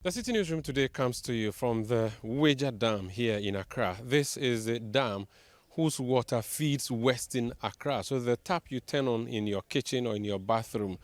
The City Newsroom today comes to you from the Weija Dam here in Accra. This is a dam whose water feeds Western Accra. So the tap you turn on in your kitchen or in your bathroom,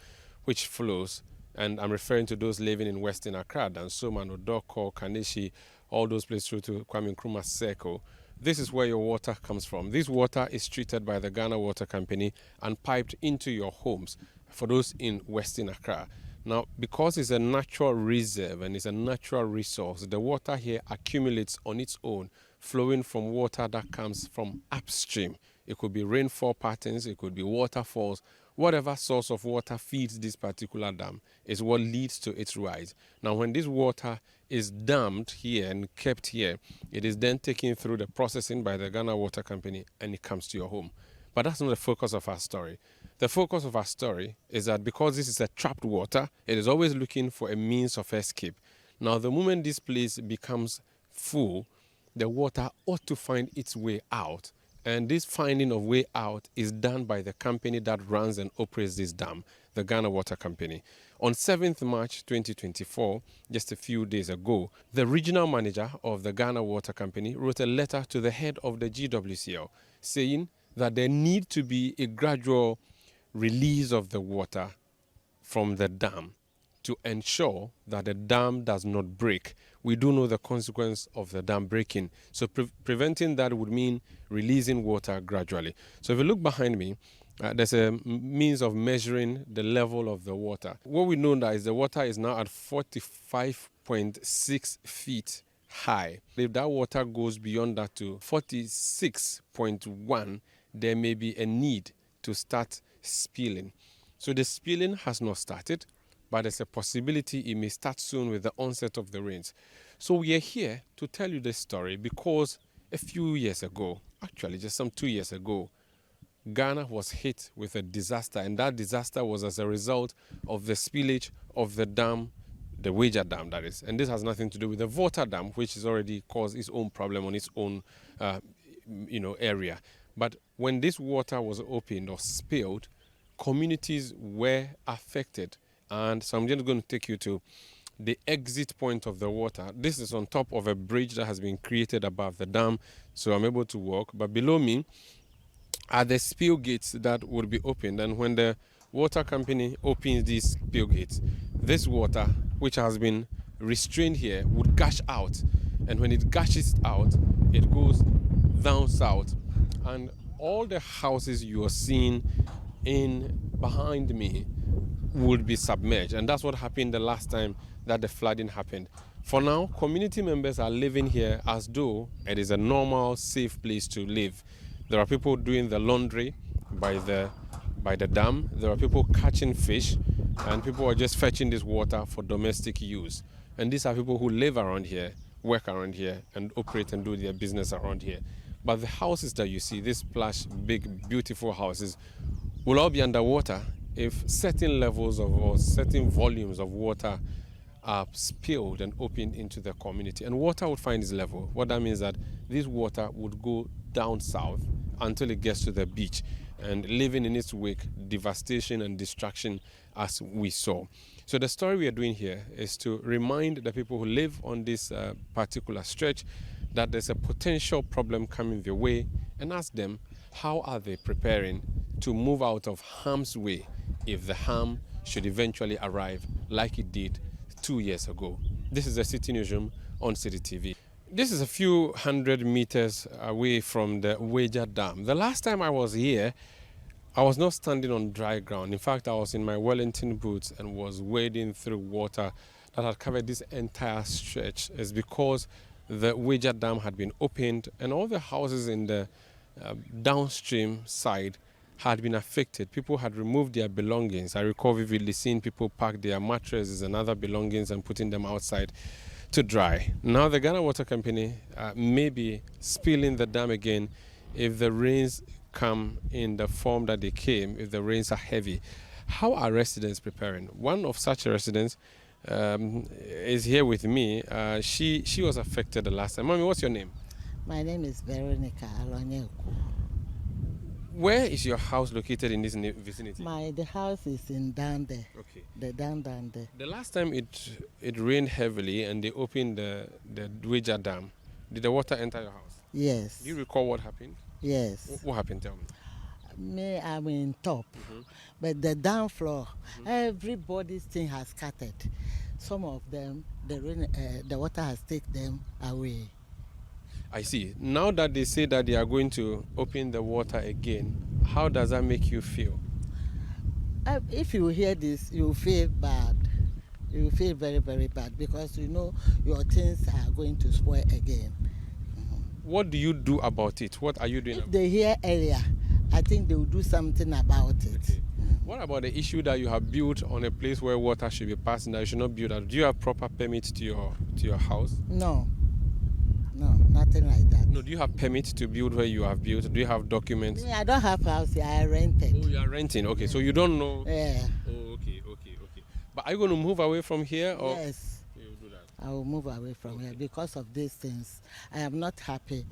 which flows, and I'm referring to those living in Western Accra, Dansoma, Odoko, Kaneshi, all those places through to Kwame Nkrumah Circle. This is where your water comes from. This water is treated by the Ghana Water Company and piped into your homes for those in Western Accra. Now, because it's a natural reserve and it's a natural resource, the water here accumulates on its own, flowing from water that comes from upstream. It could be rainfall patterns, it could be waterfalls. Whatever source of water feeds this particular dam is what leads to its rise. Now, when this water is dammed here and kept here, it is then taken through the processing by the Ghana Water Company and it comes to your home. But that's not the focus of our story. The focus of our story is that because this is a trapped water, it is always looking for a means of escape. Now, the moment this place becomes full, the water ought to find its way out. And this finding of way out is done by the company that runs and operates this dam, the Ghana Water Company. On 7th March 2024, just a few days ago, the regional manager of the Ghana Water Company wrote a letter to the head of the GWCL saying that there need to be a gradual release of the water from the dam to ensure that the dam does not break. We do know the consequence of the dam breaking. So preventing that would mean releasing water gradually. So if you look behind me, there's a means of measuring the level of the water. What we know now is the water is now at 45.6 feet high. If that water goes beyond that to 46.1, there may be a need to start spilling. So the spilling has not started, but there's a possibility it may start soon with the onset of the rains. So we are here to tell you this story because a few years ago, actually just some 2 years ago, Ghana was hit with a disaster, and that disaster was as a result of the spillage of the dam, the Weija Dam, that is. And this has nothing to do with the Water Dam, which has already caused its own problem on its own area. But when this water was opened or spilled, communities were affected. And so I'm just going to take you to the exit point of the water. This is on top of a bridge that has been created above the dam, so I'm able to walk. But below me are the spill gates that would be opened. And when the water company opens these spill gates, this water, which has been restrained here, would gush out. And when it gushes out, it goes down south. And all the houses you are seeing behind me would be submerged. And that's what happened the last time that the flooding happened. For now, community members are living here as though it is a normal, safe place to live. There are people doing the laundry by the dam. There are people catching fish, and people are just fetching this water for domestic use. And these are people who live around here, work around here, and operate and do their business around here. But the houses that you see, these plush, big, beautiful houses, will all be underwater if certain levels of or certain volumes of water are spilled and opened into the community. And water would find its level. What that means is that this water would go down south until it gets to the beach, and leaving in its wake devastation and destruction as we saw. So the story we are doing here is to remind the people who live on this particular stretch that there's a potential problem coming their way, and ask them how are they preparing to move out of harm's way if the harm should eventually arrive like it did 2 years ago. This is the City Newsroom on Citi TV. This is a few hundred meters away from the Weija Dam. The last time I was here, I was not standing on dry ground. In fact, I was in my Wellington boots and was wading through water that had covered this entire stretch. It's because the Weija Dam had been opened and all the houses in the downstream side had been affected. People had removed their belongings. I recall vividly seeing people pack their mattresses and other belongings and putting them outside to dry. Now the Ghana Water Company may be spilling the dam again if the rains come in the form that they came, if the rains are heavy. How are residents preparing? One of such residents is here with me. She was affected the last time. Mommy, what's your name? My name is Veronica Alonyeku. Where is your house located in this vicinity? The house is in down there. Okay. The down there. The last time it rained heavily and they opened the Weija Dam, did the water enter your house? Yes. Do you recall what happened? Yes. What happened? Tell me. Me, I'm in top, but the down floor, everybody's thing has scattered. Some of them, the water has taken them away. I see. Now that they say that they are going to open the water again, how does that make you feel? If you hear this, you feel bad. You feel very, very bad because you know your things are going to spoil again. What do you do about it? What are you doing? If they hear earlier, I think they will do something about it. Okay. What about the issue that you have built on a place where water should be passing that you should not build at? Do you have proper permits to your house? No, nothing like that. No, do you have permits to build where you have built? Do you have documents? I don't have house here, I rented. Oh, you are renting. Okay, so you don't know. Yeah. Oh, okay. But are you going to move away from here? Or? Yes. You will do that. I will move away from here because of these things. I am not happy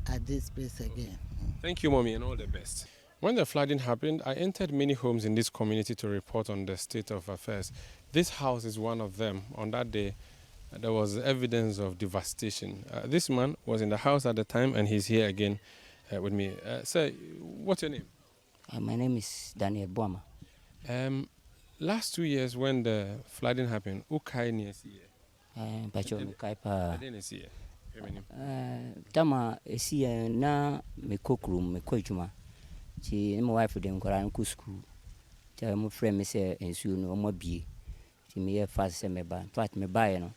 at this place again. Thank you, Mommy, and all the best. When the flooding happened, I entered many homes in this community to report on the state of affairs. This house is one of them. On that day, there was evidence of devastation. This man was in the house at the time, and he's here again with me. Sir, what's your name? My name is Daniel Boama. Last 2 years, when the flooding happened, Ukai Niesi. Kaipa. Tama esi na me kokrum me kwajuma. Ti my wife dem kwara nku school. Tell my friend me say ensu no mo bie. Ti me ye fast say me ba. In fact me buy no.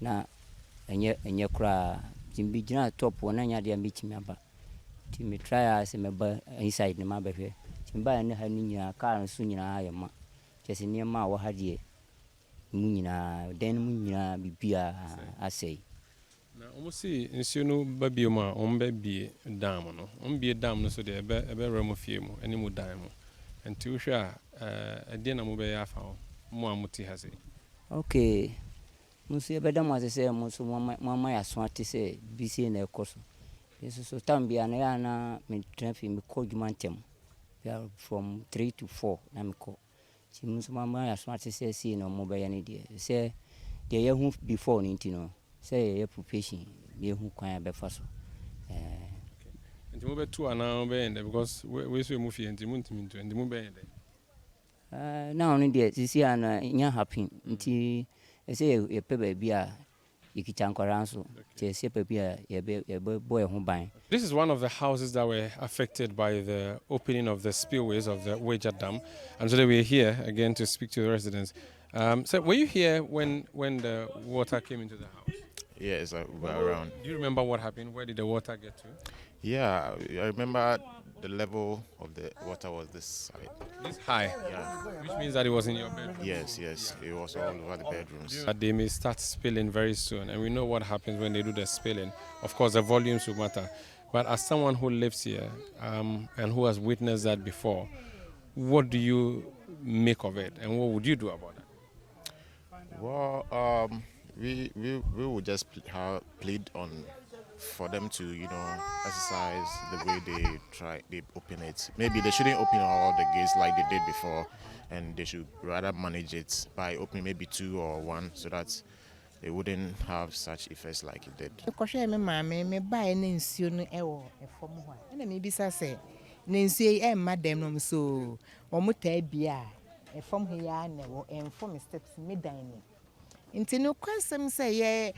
Na enye kra ti bi gina top wona nya de meet me aba. Ti me try say me ba inside ne ma ba hwe. Ti me ba ne ha nyina car nso nyina aye ma. Kesi ne ma wo ha de mu nyina den mu nyina bibia asay. Na almost see insuno baby ma be dam no be dam no so de ebe remo fie mu eni mu dan mu enti wo hwa de na mo be ya fa mo amuti ha sei. Okay, musu ebe dam ase se musu mama ya so ate se bi se na ekoso yeso so tambia na ya na me trafi me ko jumantem from 3 to 4 na me ko ti musu mama ya so ate se si no mo be ya ne de se de ye hu before ni ntino say your profession you who can be first. And move to an hour because we so move and the and the move now only there this year and you're happy until I say a paper beer you can so say paper a boy home buying. This is one of the houses that were affected by the opening of the spillways of the Weija Dam, and so we're here again to speak to the residents. So were you here when the water came into the house? Yes, we were around. Do you remember what happened? Where did the water get to? Yeah, I remember the level of the water was this side. This high? Yeah. Which means that it was in your bedroom? Yes, it was all over the bedrooms. They may start spilling very soon, and we know what happens when they do the spilling. Of course, the volumes will matter. But as someone who lives here and who has witnessed that before, what do you make of it, and what would you do about it? Well, we would just plead on for them to exercise the way they open it. Maybe they shouldn't open all the gates like they did before, and they should rather manage it by opening maybe 2 or 1 so that they wouldn't have such effects like it did. Me buy nsuo no ewo efom ho a na me bisa se nsuo e ma dem no so omo ta bia efom ho ya na wo enfom steps me dan ni nti no kwasem say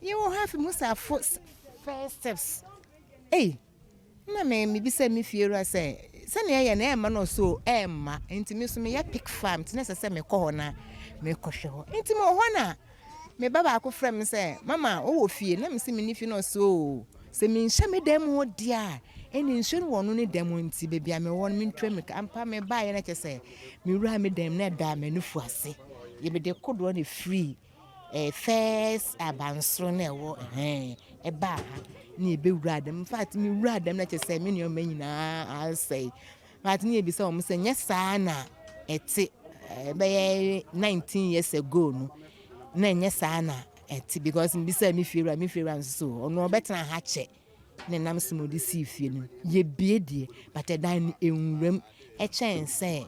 ye wo have musa first steps na me bisa me fiero say na ye na e ma no so e ma nti me so me ya pick farm nti na se me ko ho na me ko hwe ho nti me ho na me baba ako frem say mama o wo fie na me se me ni fie no so se me nhye me dem ho dia eni nhye no wono ne dem nti be bia me won me ntwa me ampa me ba ye na ke say me wura me dem na da me nufu ase ye be de kodo na free first abansro na wo e ba ni be wura dem in fact me wura dem na ke say me no manyina I say but ni e bi say o mo say nya sa na eti be 19 years ago no na nya sa na eti because me say me fiera so ono obetena ha che ne nam se mo de si fie no ye bie die but dan enwuram e chen say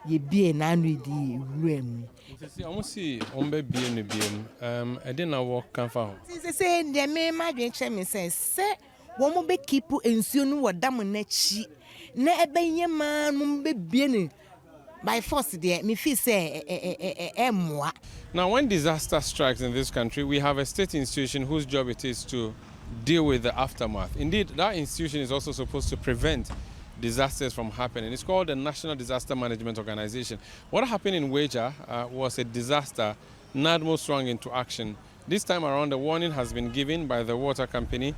ye bie na no di wuram See, I must see ombe bie ne bie I didn't work kan fa ho. say de me ma dwen che me say wo mo be keep ensuo no wo dam na chi na ebenye ma mo be bie ne by force there me feel say emwa. Now, when disaster strikes in this country, we have a state institution whose job it is to deal with the aftermath. Indeed, that institution is also supposed to prevent disasters from happening. It's called the National Disaster Management Organization. What happened in Weija was a disaster. NADMO swung into action. This time around, the warning has been given by the water company.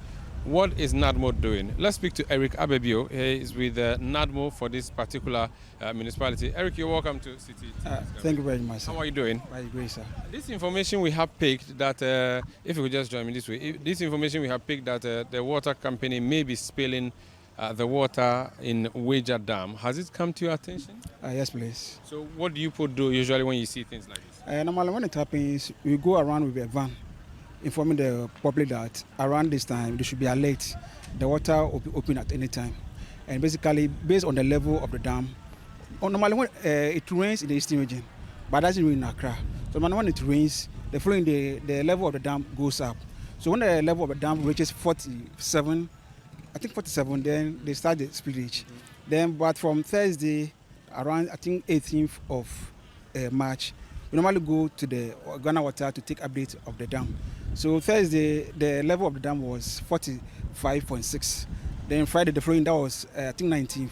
What is NADMO doing? Let's speak to Eric Abebio. He is with NADMO for this particular municipality. Eric, you're welcome to Citi. Thank you very much, sir. How are you doing? By grace, sir. This information we have picked that, if you could just join me this way, this information we have picked that the water company may be spilling the water in Weija Dam. Has it come to your attention? Yes, please. So what do you do usually when you see things like this? Normally when it happens, we go around with a van informing the public that around this time they should be alert. The water will be open at any time. And basically, based on the level of the dam, normally when it rains in the eastern region, but doesn't rain in Accra. So normally when it rains, the following day, the level of the dam goes up. So when the level of the dam reaches 47, then they start the spillage. Then, but from Thursday, around 18th of March, we normally go to the Ghana Water to take update of the dam. So Thursday, the level of the dam was 45.6. Then Friday, the following, that was 19th,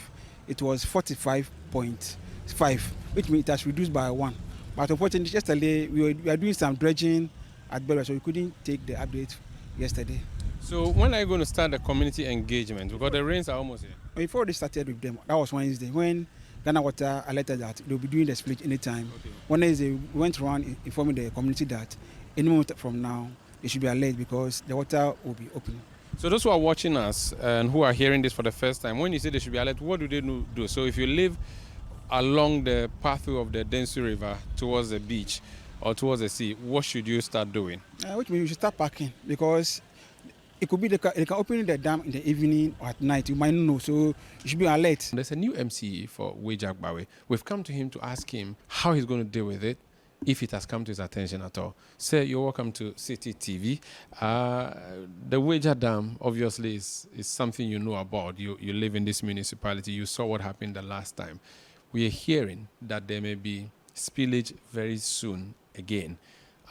it was 45.5, which means it has reduced by 1. But unfortunately, yesterday, we were doing some dredging at Belwa, so we couldn't take the update yesterday. So when are you going to start the community engagement? Because the rains are almost here. Before they started with them, that was Wednesday, when Ghana Water alerted that they'll be doing the split anytime. Okay. Wednesday, we went around informing the community that any moment from now, they should be alert because the water will be open. So those who are watching us and who are hearing this for the first time, when you say they should be alert, what do they do? So if you live along the pathway of the Densu River towards the beach or towards the sea, what should you start doing? Which means you should start packing because it could be they can open the dam in the evening or at night. You might not know, so you should be alert. There's a new MCE for Weija Dam. We've come to him to ask him how he's going to deal with it, if it has come to his attention at all. Sir, you're welcome to Citi TV. The Weija Dam, obviously, is something you know about. You live in this municipality. You saw what happened the last time. We are hearing that there may be spillage very soon again.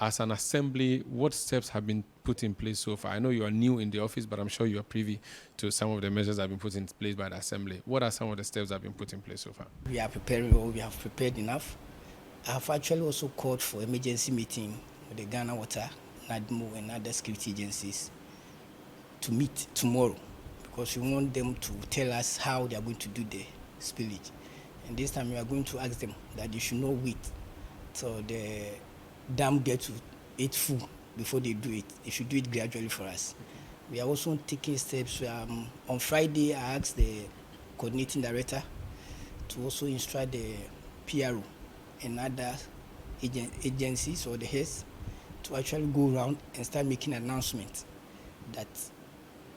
As an assembly, what steps have been put in place so far? I know you are new in the office, but I'm sure you are privy to some of the measures that have been put in place by the assembly. What are some of the steps that have been put in place so far? We are preparing, or we have prepared enough. I have actually also called for emergency meeting with the Ghana Water, NADMO, and other security agencies to meet tomorrow because we want them to tell us how they are going to do the spillage. And this time we are going to ask them that they should not wait till the dam gets it full before they do it. They should do it gradually for us. We are also taking steps. On Friday, I asked the coordinating director to also instruct the PRO and other agencies or the heads to actually go around and start making announcements that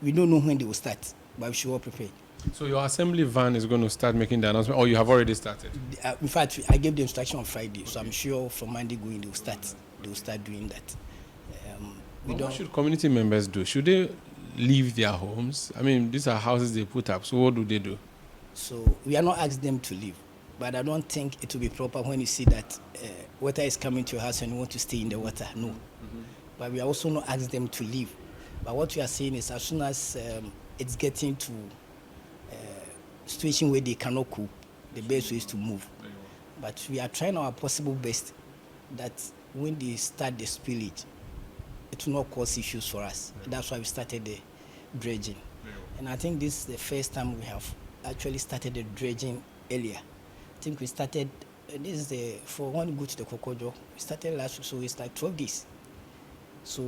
we don't know when they will start, but we should all prepare. So your assembly van is going to start making the announcement, or you have already started? In fact, I gave the instruction on Friday, so I'm sure from Monday going they will start doing that. What should community members do? Should they leave their homes? I mean, these are houses they put up, so what do they do? So we are not asking them to leave, but I don't think it will be proper when you see that water is coming to your house and you want to stay in the water. No. Mm-hmm. But we are also not asking them to leave. But what we are saying is as soon as it's getting to situation where they cannot cope, the best way is to move. But we are trying our possible best that when they start the spillage, it will not cause issues for us. That's why we started the dredging. And I think this is the first time we have actually started the dredging earlier. I think we started, this is for when we go to the Kokojo, we started last week, so it's like 12 days. So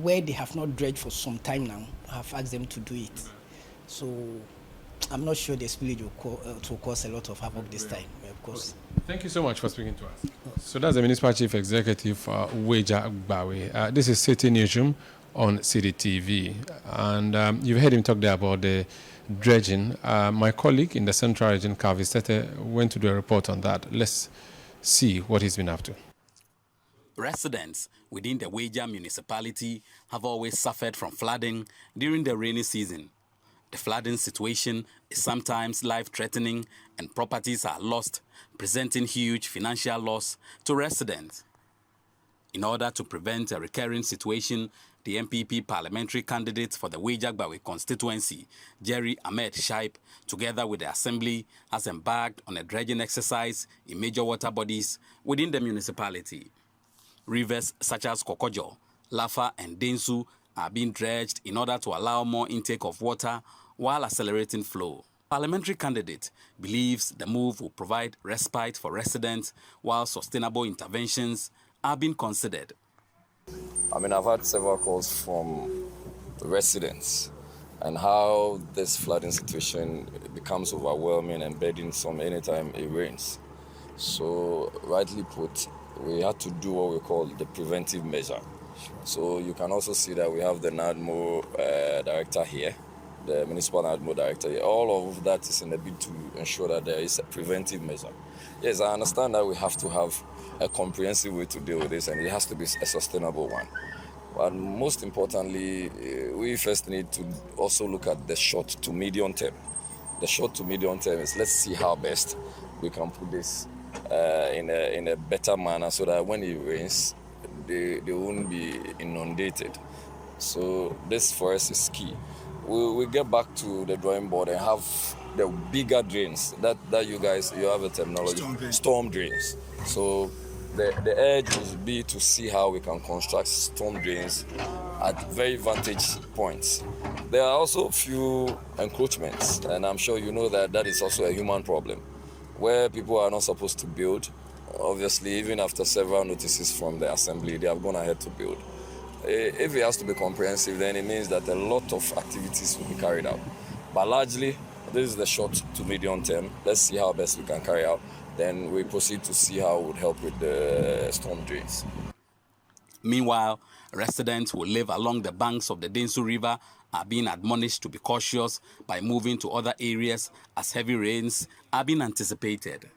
where they have not dredged for some time now, I have asked them to do it. So I'm not sure the spillage will cause a lot of havoc this time, of course. Thank you so much for speaking to us. So that's the Municipal Chief Executive, Weija Dam. This is Citi Newsroom. on Citi TV. And you've heard him talk there about the dredging. My colleague in the Central Region, Kavi Sete, went to do a report on that. Let's see what he's been up to. Residents within the Weija municipality have always suffered from flooding during the rainy season. The flooding situation is sometimes life-threatening and properties are lost, presenting huge financial loss to residents. In order to prevent a recurring situation, the MPP parliamentary candidate for the Weija Dam constituency, Jerry Ahmed Shaib, together with the Assembly, has embarked on a dredging exercise in major water bodies within the municipality. Rivers such as Kokojo, Lafa and Densu are being dredged in order to allow more intake of water while accelerating flow. Parliamentary candidate believes the move will provide respite for residents while sustainable interventions are being considered. I mean, I've had several calls from residents and how this flooding situation becomes overwhelming and burdensome anytime it rains. So, rightly put, we had to do what we call the preventive measure. So you can also see that we have the NADMO director here, the municipal NADMO director here. All of that is in a bid to ensure that there is a preventive measure. Yes, I understand that we have to have a comprehensive way to deal with this, and it has to be a sustainable one. But most importantly, we first need to also look at the short to medium term. The short to medium term is let's see how best we can put this in a better manner so that when it rains, they won't be inundated. So this for us is key. We get back to the drawing board and have the bigger drains that you have a terminology, storm drains. So the edge would be to see how we can construct storm drains at very vantage points. There are also a few encroachments, and I'm sure you know that is also a human problem, where people are not supposed to build. Obviously, even after several notices from the Assembly, they have gone ahead to build. If it has to be comprehensive, then it means that a lot of activities will be carried out. But largely, this is the short to medium term. Let's see how best we can carry out. Then we proceed to see how it would help with the storm drains. Meanwhile, residents who live along the banks of the Densu River are being admonished to be cautious by moving to other areas as heavy rains are being anticipated.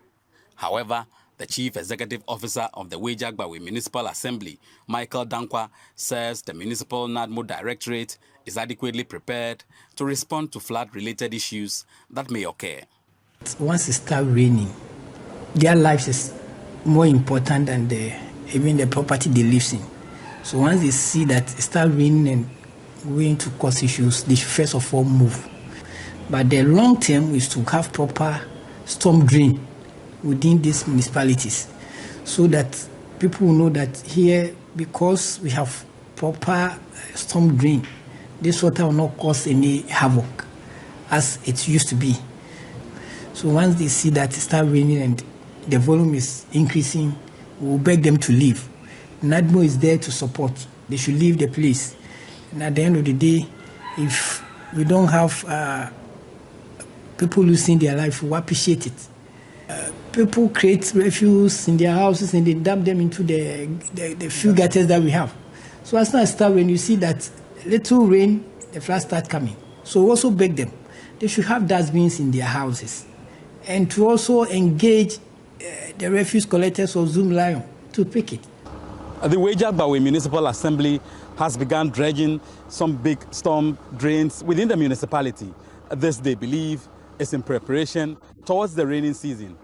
However, the Chief Executive Officer of the Weija Dam Municipal Assembly, Michael Dankwa, says the Municipal NADMO Directorate is adequately prepared to respond to flood-related issues that may occur. Once it starts raining, their lives is more important than even the property they live in. So once they see that it starts raining and going to cause issues, they should first of all move. But the long term is to have proper storm drain within these municipalities so that people will know that here, because we have proper storm drain, this water will not cause any havoc as it used to be. So once they see that it starts raining and the volume is increasing, we will beg them to leave. NADMO is there to support. They should leave the place. And at the end of the day, if we don't have people losing their life, we appreciate it. People create refuge in their houses and they dump them into the few gutters that we have. So as soon as it starts rain, you see that little rain, the floods start coming. So we also beg them. They should have dustbins in their houses and to also engage the refuse collectors of Zoom Lion to pick it. The Weija Dam Municipal Assembly has begun dredging some big storm drains within the municipality. This, they believe, is in preparation towards the rainy season.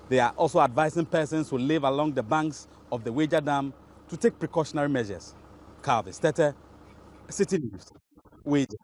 They are also advising persons who live along the banks of the Weija Dam to take precautionary measures. Calvis Tete, Citi News, Weija.